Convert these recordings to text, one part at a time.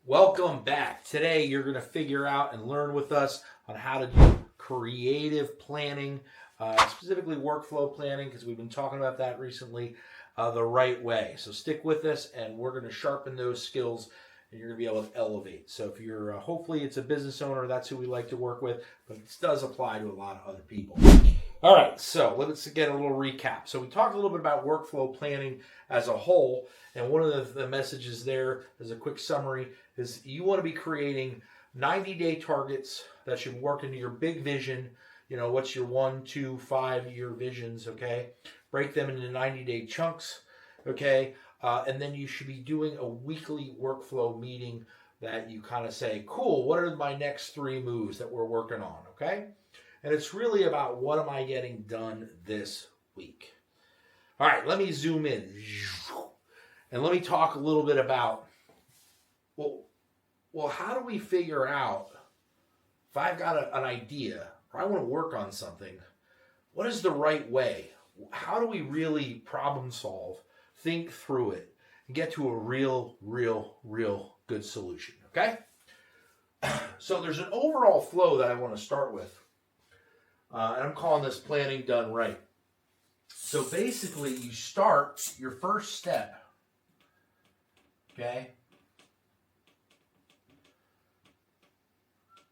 Welcome back. Today you're going to figure out and learn with us on how to do creative planning, specifically workflow planning, because we've been talking about that recently, the right way. So stick with us and we're going to sharpen those skills and you're going to be able to elevate. So if you're, hopefully it's a business owner, that's who we like to work with, but this does apply to a lot of other people. All right, so let's get a little recap. So we talked a little bit about workflow planning as a whole, and one of the messages there, as a quick summary, is you want to be creating 90-day targets that should work into your big vision. You know, what's your 1, 2, 5-year visions, okay? Break them into 90-day chunks, okay? And then you should be doing a weekly workflow meeting that you kind of say, cool, what are my next 3 moves that we're working on, okay? And it's really about what am I getting done this week. All right, let me zoom in. And let me talk a little bit about, well, how do we figure out if I've got an idea or I want to work on something, what is the right way? How do we really problem solve, think through it, and get to a real good solution, okay? So there's an overall flow that I want to start with. And I'm calling this planning done right. So basically, you start your first step, okay,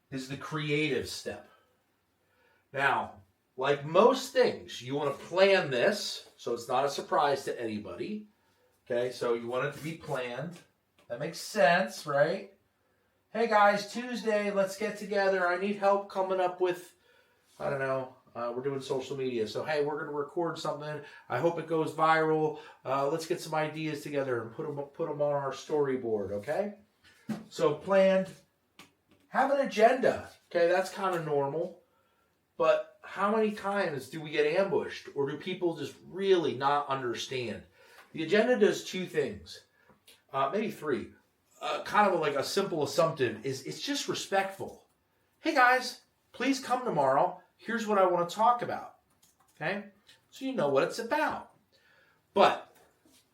is the creative step. Now, like most things, you want to plan this so it's not a surprise to anybody, okay? So you want it to be planned. That makes sense, right? Hey guys, Tuesday, let's get together. I need help coming up with, I don't know, we're doing social media. So, hey, we're going to record something. I hope it goes viral. Let's get some ideas together and put them on our storyboard, okay? So, planned. Have an agenda, okay? That's kind of normal. But how many times do we get ambushed? Or do people just really not understand? The agenda does 2 things. Maybe 3. Kind of like a simple assumptive is it's just respectful. Hey, guys, please come tomorrow. Here's what I want to talk about, okay? So you know what it's about. But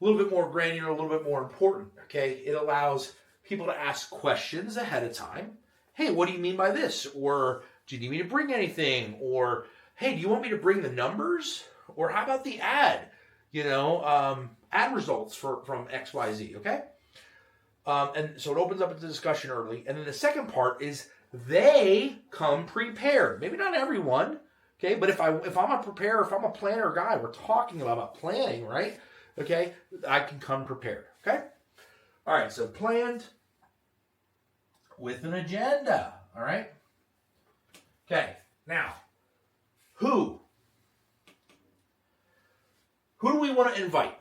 a little bit more granular, a little bit more important, okay? It allows people to ask questions ahead of time. Hey, what do you mean by this? Or do you need me to bring anything? Or, hey, do you want me to bring the numbers? Or how about the ad? You know, ad results from XYZ, okay? And so it opens up the discussion early. And then the second part is they come prepared. Maybe not everyone, okay? But if I'm a preparer, if I'm a planner guy, we're talking about planning, right? Okay, I can come prepared, okay? All right, so planned with an agenda, all right? Okay, now, who do we want to invite?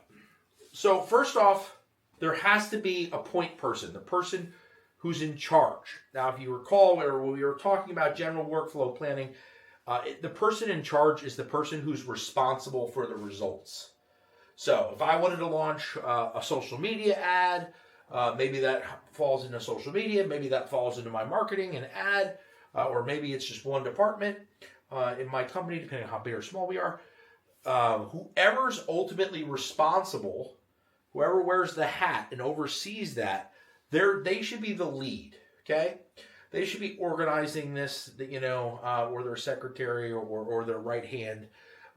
So first off, there has to be a point person, the person who's in charge. Now, if you recall where we were talking about general workflow planning, the person in charge is the person who's responsible for the results. So if I wanted to launch a social media ad, maybe that falls into social media, maybe that falls into my marketing and ad, or maybe it's just one department in my company, depending on how big or small we are. Whoever's ultimately responsible, whoever wears the hat and oversees that, they should be the lead, okay? They should be organizing this, you know, or their secretary or their right hand.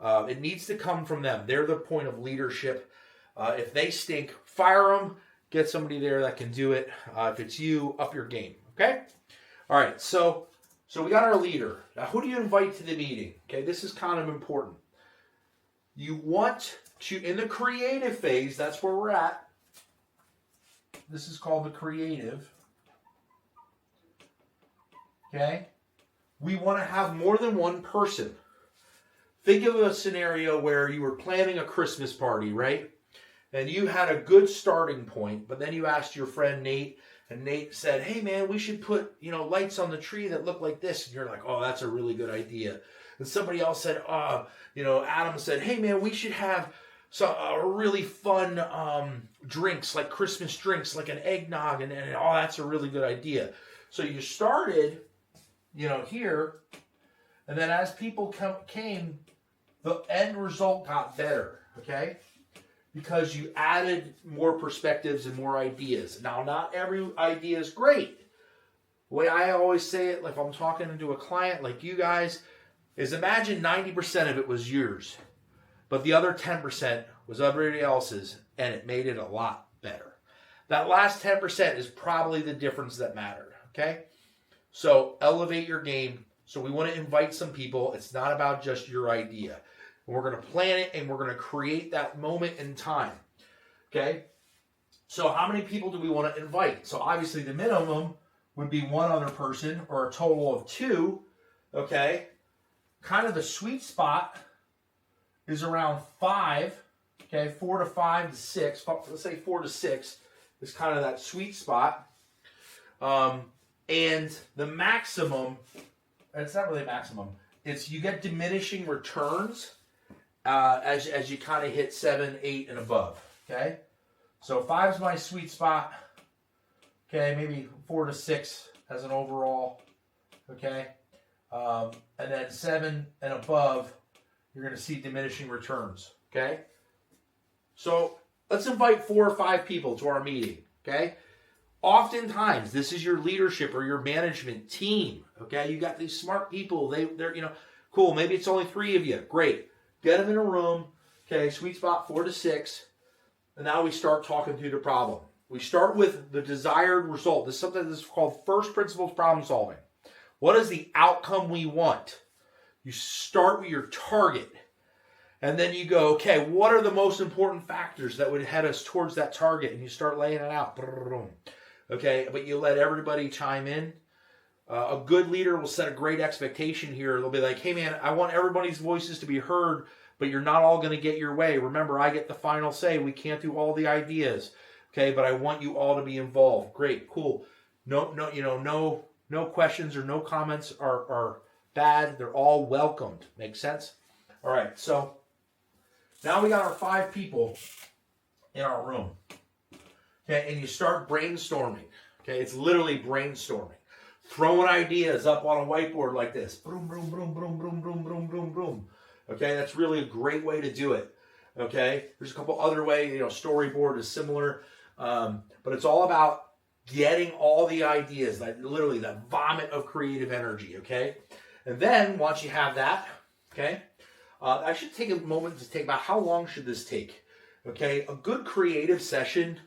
It needs to come from them. They're the point of leadership. If they stink, fire them. Get somebody there that can do it. If it's you, up your game, okay? All right, so we got our leader. Now, who do you invite to the meeting? Okay, this is kind of important. You want to, in the creative phase, that's where we're at. This is called the creative. Okay? We want to have more than one person. Think of a scenario where you were planning a Christmas party, right? And you had a good starting point, but then you asked your friend Nate, and Nate said, hey man, we should put, you know, lights on the tree that look like this. And you're like, oh, that's a really good idea. And somebody else said, you know, Adam said, hey man, we should have really fun drinks, like Christmas drinks, like an eggnog, and oh, that's a really good idea. So you started, you know, here, and then as people came, the end result got better, okay? because you added more perspectives and more ideas. Now, not every idea is great. The way I always say it, like if I'm talking to a client like you guys, is imagine 90% of it was yours, but the other 10% was everybody else's, and it made it a lot better. That last 10% is probably the difference that mattered, okay? So elevate your game. So we want to invite some people. It's not about just your idea. We're going to plan it, and we're going to create that moment in time, okay? So how many people do we want to invite? So obviously the minimum would be one other person, or a total of 2, okay? Kind of the sweet spot is around 5, okay? 4 to 5 to 6. Let's say 4 to 6 is kind of that sweet spot. And the maximum, it's not really maximum, it's you get diminishing returns as you kind of hit 7, 8, and above, okay? So 5 is my sweet spot, okay? Maybe 4 to 6 as an overall, okay? And then 7 and above, you're going to see diminishing returns, okay? So let's invite 4 or 5 people to our meeting, okay? Oftentimes, this is your leadership or your management team, okay? You got these smart people. They're, cool. Maybe it's only 3 of you. Great. Get them in a room, okay? Sweet spot 4 to 6. And now we start talking through the problem. We start with the desired result. This is something that's called first principles problem solving. What is the outcome we want? You start with your target. And then you go, okay, what are the most important factors that would head us towards that target? And you start laying it out. Okay, but you let everybody chime in. A good leader will set a great expectation here. They'll be like, hey man, I want everybody's voices to be heard, but you're not all going to get your way. Remember, I get the final say. We can't do all the ideas. Okay, but I want you all to be involved. Great, cool. No questions or no comments are bad. They're all welcomed. Make sense? All right, so now we got our 5 people in our room. Okay, and you start brainstorming. Okay, it's literally brainstorming. Throwing ideas up on a whiteboard like this. Boom, boom, boom, boom, boom, boom, boom, boom, boom. Okay, that's really a great way to do it. Okay, there's a couple other ways. Storyboard is similar. But it's all about getting all the ideas, like literally that vomit of creative energy, okay? And then, once you have that, okay, I should take a moment to think about how long should this take, okay? A good creative session,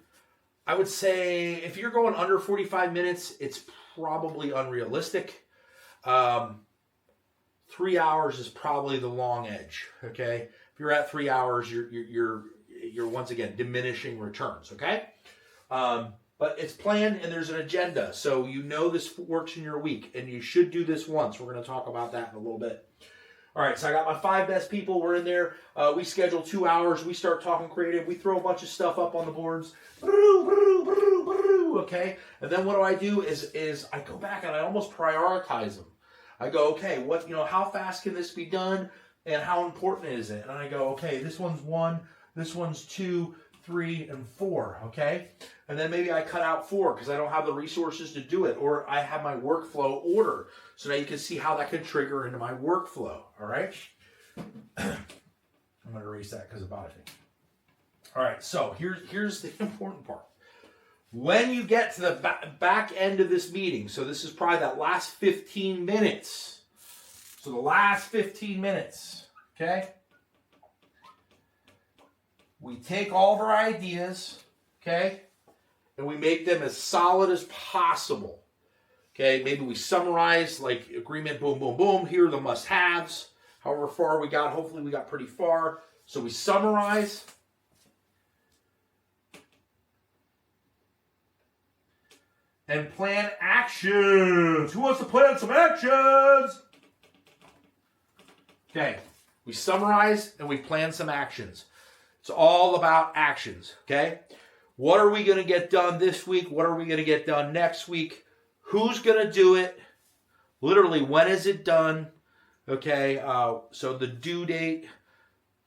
I would say if you're going under 45 minutes, it's probably unrealistic. 3 hours is probably the long edge, okay? If you're at 3 hours, you're once again diminishing returns, okay? But it's planned and there's an agenda, so this works in your week, and you should do this once. We're going to talk about that in a little bit. All right, so I got my 5 best people. We're in there. We schedule 2 hours. We start talking creative. We throw a bunch of stuff up on the boards. Okay, and then what I do is I go back and I almost prioritize them. I go, okay, how fast can this be done, and how important is it? And I go, okay, this one's 1, this one's 2, 3, and 4, okay? And then maybe I cut out 4 because I don't have the resources to do it, or I have my workflow order. So now you can see how that could trigger into my workflow, all right? I'm going to erase that because of auditing. All right, so here's the important part. When you get to the back end of this meeting, so this is probably that last 15 minutes. So the last 15 minutes, okay? We take all of our ideas, okay, and we make them as solid as possible. Okay, maybe we summarize like agreement, boom, boom, boom. Here are the must-haves. However far we got, hopefully we got pretty far. So we summarize. And plan actions. Who wants to plan some actions? Okay, we summarize and we plan some actions. It's all about actions, okay? What are we going to get done this week? What are we going to get done next week? Who's going to do it? Literally, when is it done? Okay, so the due date,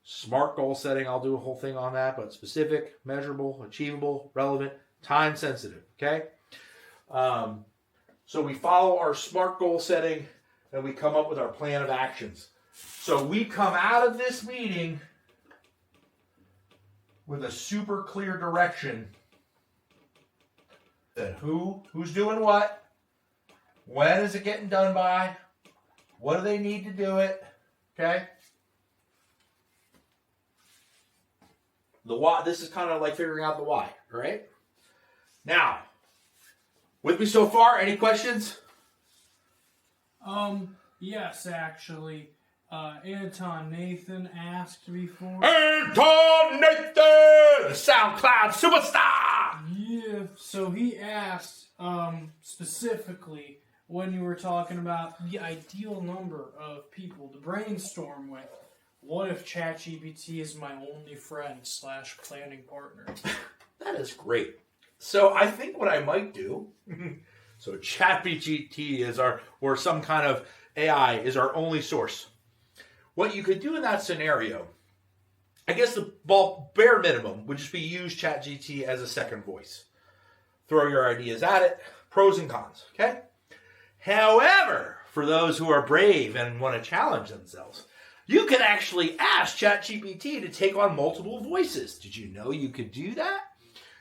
SMART goal setting, I'll do a whole thing on that, but specific, measurable, achievable, relevant, time sensitive, okay? So we follow our SMART goal setting and we come up with our plan of actions. So we come out of this meeting with a super clear direction. Who's doing what? When is it getting done by? What do they need to do it? Okay? The why. This is kind of like figuring out the why, right? Now, with me so far, any questions? Yes, actually. Anton Nathan asked before. Anton Nathan! SoundCloud superstar! Yeah, so he asked, specifically, when you were talking about the ideal number of people to brainstorm with, what if ChatGPT is my only friend / planning partner? That is great. So I think what I might do, so ChatGPT is or some kind of AI is our only source. What you could do in that scenario, I guess the bare minimum would just be use ChatGPT as a second voice. Throw your ideas at it, pros and cons, okay? However, for those who are brave and want to challenge themselves, you can actually ask ChatGPT to take on multiple voices. Did you know you could do that?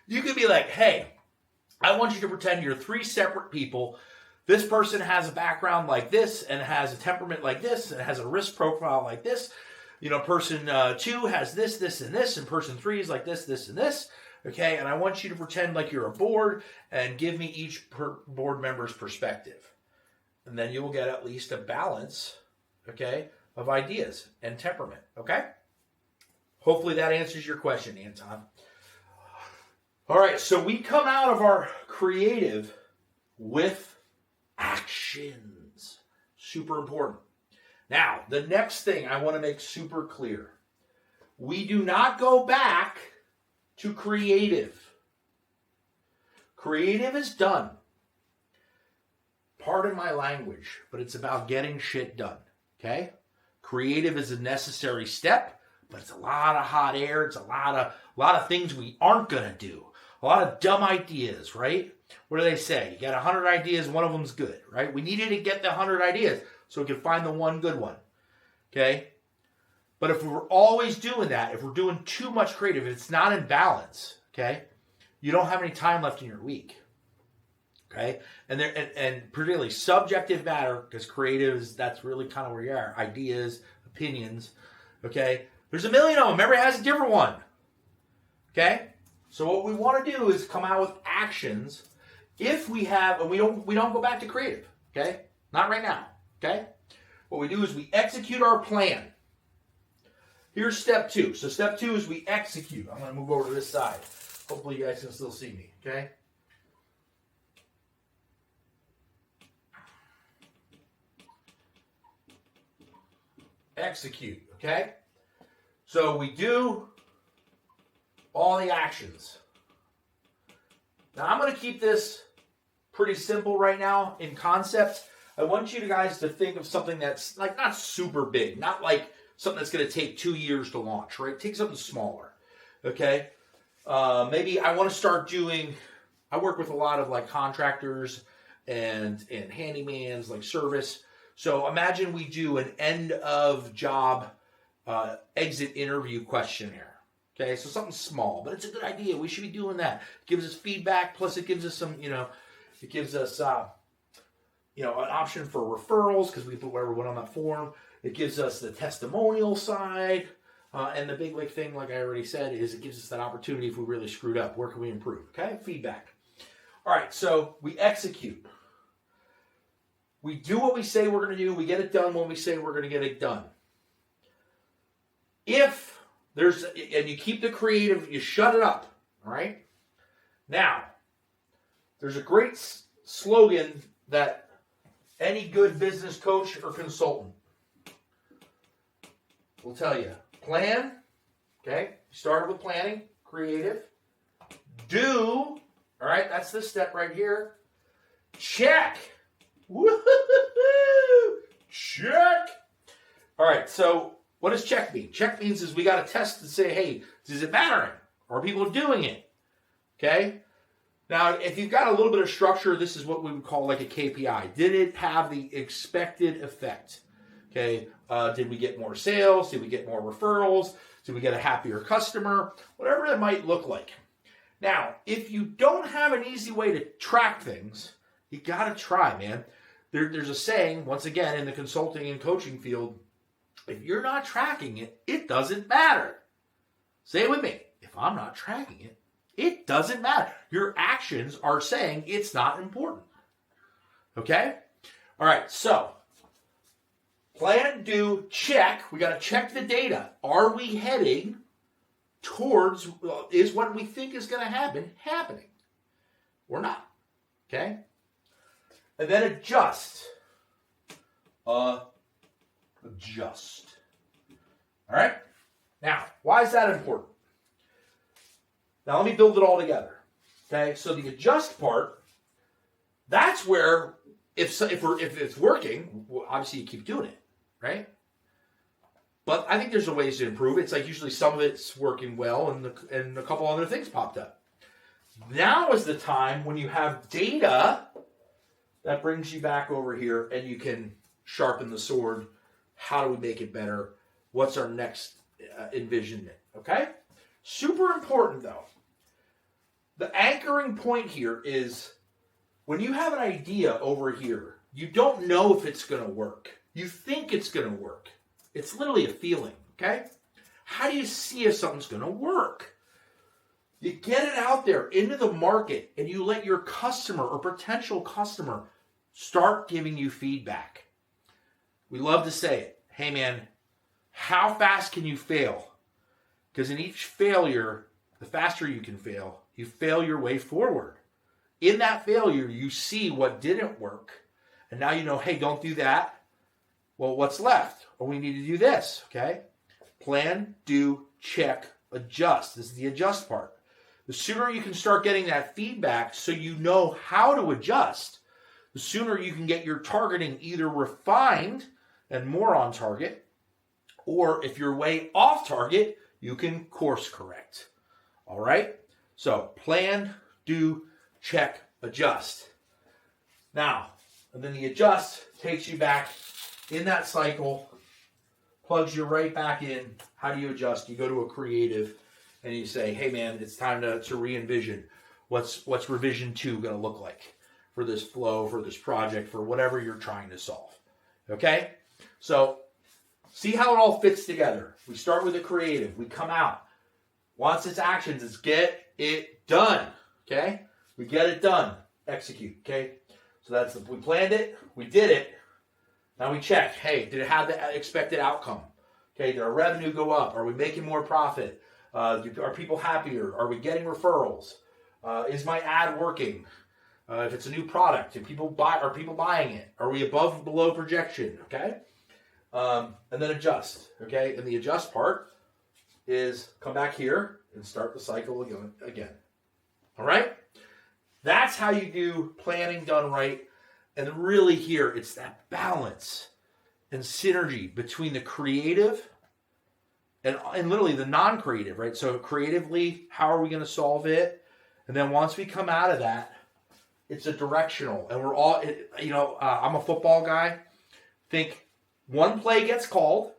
You could be like, hey, I want you to pretend you're 3 separate people. This person has a background like this and has a temperament like this and has a risk profile like this. You know, person 2 has this, this, and this, and person 3 is like this, this, and this. Okay, and I want you to pretend like you're a board and give me each board member's perspective. And then you will get at least a balance, okay, of ideas and temperament, okay? Hopefully that answers your question, Anton. All right, so we come out of our creative with actions. Super important. Now, the next thing I want to make super clear. We do not go back to creative. Creative is done. Pardon my language, but it's about getting shit done, okay? Creative is a necessary step, but it's a lot of hot air. It's a lot of things we aren't going to do. A lot of dumb ideas, right? What do they say? You got 100 ideas, one of them's good, right? We needed to get the 100 ideas so we could find the one good one, okay? But if we're always doing that, if we're doing too much creative, if it's not in balance, okay, you don't have any time left in your week, okay? And particularly subjective matter, because creative is, that's really kind of where you are. Ideas, opinions, okay? There's a million of them. Everybody has a different one, okay? So what we want to do is come out with actions. If we have, and we don't go back to creative, okay? Not right now, okay? What we do is we execute our plan. Here's step 2. So step 2 is we execute. I'm going to move over to this side. Hopefully you guys can still see me, okay? Execute, okay? So we do all the actions. Now I'm going to keep this pretty simple right now in concept. I want you guys to think of something that's like not super big, not like something that's going to take 2 years to launch, right? Take something smaller, okay? Maybe I want to start doing, I work with a lot of like contractors and handymans, like service. So imagine we do an end of job exit interview questionnaire. Okay, so something small, but it's a good idea. We should be doing that. It gives us feedback, plus it gives us some, it gives us, an option for referrals because we put whatever went on that form. It gives us the testimonial side, and the big thing, like I already said, is it gives us that opportunity if we really screwed up. Where can we improve? Okay, feedback. All right, so we execute. We do what we say we're going to do. We get it done when we say we're going to get it done. If there's, and you keep the creative, you shut it up, all right? Now, there's a great slogan that any good business coach or consultant will tell you. Plan, okay? Started with planning, creative. Do, all right? That's this step right here. Check. Woo-hoo-hoo-hoo! Check. All right, so what does check mean? Check means is we got to test and say, hey, is it mattering? Are people doing it? Okay? Now, if you've got a little bit of structure, this is what we would call like a KPI. Did it have the expected effect? Okay, did we get more sales? Did we get more referrals? Did we get a happier customer? Whatever it might look like. Now, if you don't have an easy way to track things, you got to try, man. There's a saying, once again, in the consulting and coaching field, if you're not tracking it, it doesn't matter. Say it with me. If I'm not tracking it, it doesn't matter. Your actions are saying it's not important. Okay? All right, so plan, do, check. We got to check the data. Are we heading towards, is what we think is going to happen happening? Or not. Okay? And then adjust. Adjust. All right? Now, why is that important? Now, let me build it all together. Okay? So the adjust part, that's where, if it's working, well, obviously you keep doing it, right? But I think there's ways to improve it. It's like usually some of it's working well and a couple other things popped up. Now is the time when you have data that brings you back over here and you can sharpen the sword. How do we make it better? What's our next envisionment? Okay? Super important though. The anchoring point here is when you have an idea over here, you don't know if it's going to work. You think it's going to work. It's literally a feeling, okay? How do you see if something's going to work? You get it out there into the market and you let your customer or potential customer start giving you feedback. We love to say it. Hey man, how fast can you fail? Because in each failure, the faster you can fail, you fail your way forward. In that failure, you see what didn't work. And now you know, hey, don't do that. Well, what's left? Or we need to do this, okay? Plan, do, check, adjust. This is the adjust part. The sooner you can start getting that feedback so you know how to adjust, the sooner you can get your targeting either refined and more on target, or if you're way off target, you can course correct. All right? So plan, do, check, adjust. Now, and then the adjust takes you back in that cycle, plugs you right back in. How do you adjust? You go to a creative and you say, hey man, it's time to re-envision. What's revision 2 going to look like for this flow, for this project, for whatever you're trying to solve? Okay? So see how it all fits together. We start with a creative. We come out. Once it's actions, it's get it done. Okay? We get it done. Execute. Okay? So we planned it. We did it. Now we check. Hey, did it have the expected outcome? Okay, did our revenue go up? Are we making more profit? Are people happier? Are we getting referrals? Is my ad working? If it's a new product, are people buying it? Are we above or below projection? Okay? And then adjust. Okay? And the adjust part is come back here and start the cycle again. All right? That's how you do planning done right. And really here, it's that balance and synergy between the creative and literally the non-creative, right? So creatively, how are we going to solve it? And then once we come out of that, it's a directional. And we're all, I'm a football guy. Think one play gets called.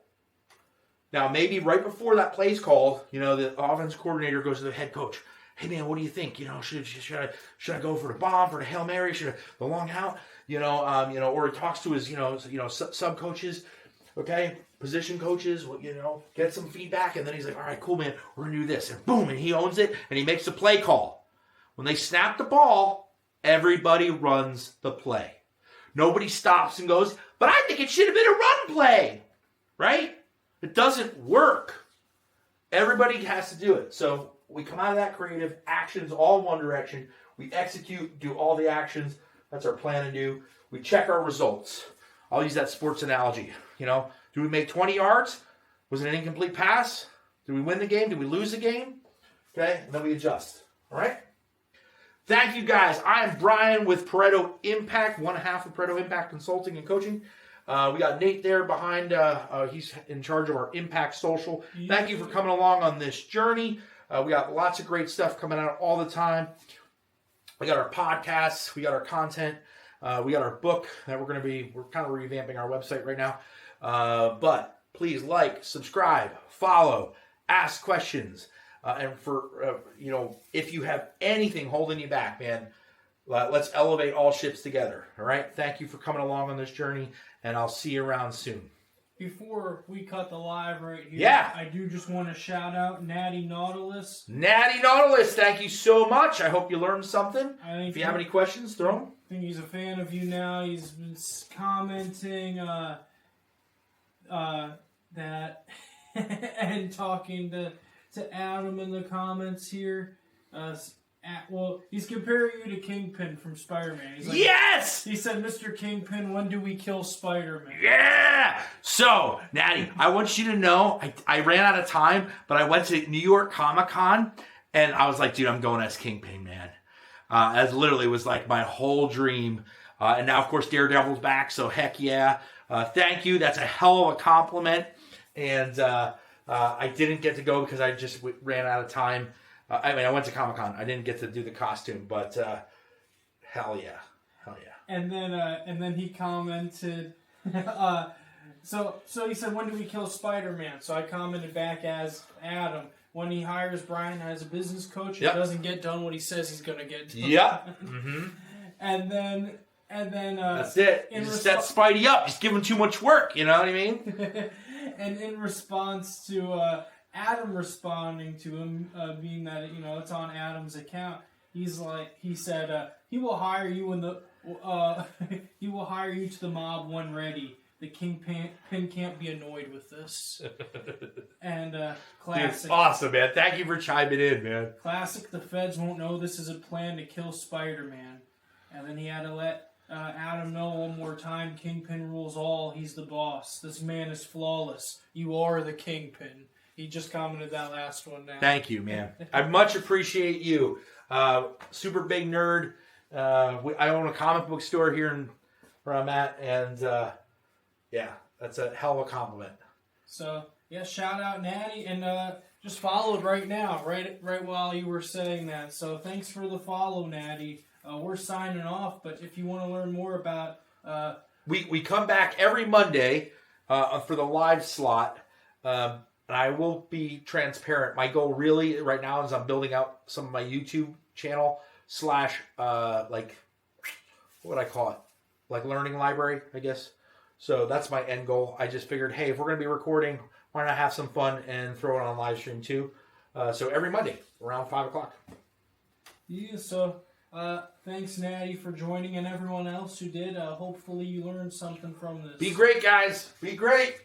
Now, maybe right before that play's called, the offense coordinator goes to the head coach. Hey man, what do you think? Should I go for the bomb, for the Hail Mary, the long out? Or he talks to his, sub coaches, okay, position coaches, get some feedback, and then he's like, all right, cool, man, we're gonna do this, and boom, and he owns it, and he makes the play call. When they snap the ball, everybody runs the play. Nobody stops and goes, but I think it should have been a run play, right? It doesn't work. Everybody has to do it. So we come out of that creative, actions all in one direction. We execute, do all the actions. That's our plan and do. We check our results. I'll use that sports analogy. Do we make 20 yards? Was it an incomplete pass? Did we win the game? Did we lose the game? Okay, and then we adjust. All right? Thank you, guys. I am Brian with Pareto Impact, one half of Pareto Impact Consulting and Coaching. We got Nate there behind. He's in charge of our Impact Social. Thank you for coming along on this journey. We got lots of great stuff coming out all the time. We got our podcasts. We got our content. We got our book that we're kind of revamping our website right now. But please like, subscribe, follow, ask questions. And for, if you have anything holding you back, man, let's elevate all ships together. All right. Thank you for coming along on this journey, and I'll see you around soon. Before we cut the live right here, Yeah. I do just want to shout out Natty Nautilus. Natty Nautilus, thank you so much. I hope you learned something. If you have any questions, throw them. I think he's a fan of you now. He's been commenting that and talking to Adam in the comments here. He's comparing you to Kingpin from Spider-Man. He's like, Yes! He said, Mr. Kingpin, when do we kill Spider-Man? Yeah! So, Natty, I want you to know, I ran out of time, but I went to New York Comic-Con, and I was like, dude, I'm going as Kingpin, man. As literally was like my whole dream. And now, of course, Daredevil's back, so heck yeah. Thank you. That's a hell of a compliment. And I didn't get to go because I just ran out of time. I went to Comic-Con. I didn't get to do the costume, but hell yeah. Hell yeah. And then he commented, so he said, when do we kill Spider-Man? So I commented back as Adam, when he hires Brian as a business coach, Yep. he doesn't get done what he says he's going to get done. Yep. Mm-hmm. And then That's it. You just set Spidey up. Just give him too much work. You know what I mean? And in response to Adam responding to him, being that it's on Adam's account, he said he will hire you he will hire you to the mob when ready. The Kingpin can't be annoyed with this. And classic. Dude, awesome, man. Thank you for chiming in, man. Classic. The feds won't know this is a plan to kill Spider-Man. And then he had to let Adam know one more time, Kingpin rules all. He's the boss. This man is flawless. You are the Kingpin. He just commented that last one now. Thank you, man. I much appreciate you. Super big nerd. I own a comic book store here where I'm at, and yeah, that's a hell of a compliment. So, yeah, shout out Natty, and just followed right now, right while you were saying that. So thanks for the follow, Natty. We're signing off, but if you want to learn more about... We come back every Monday for the live slot, and I will be transparent. My goal really right now is I'm building out some of my YouTube channel / like, what would I call it? Like learning library, I guess. So that's my end goal. I just figured, hey, if we're going to be recording, why not have some fun and throw it on live stream too? So every Monday around 5 o'clock. Yeah, so thanks, Natty, for joining, and everyone else who did. Hopefully you learned something from this. Be great, guys. Be great.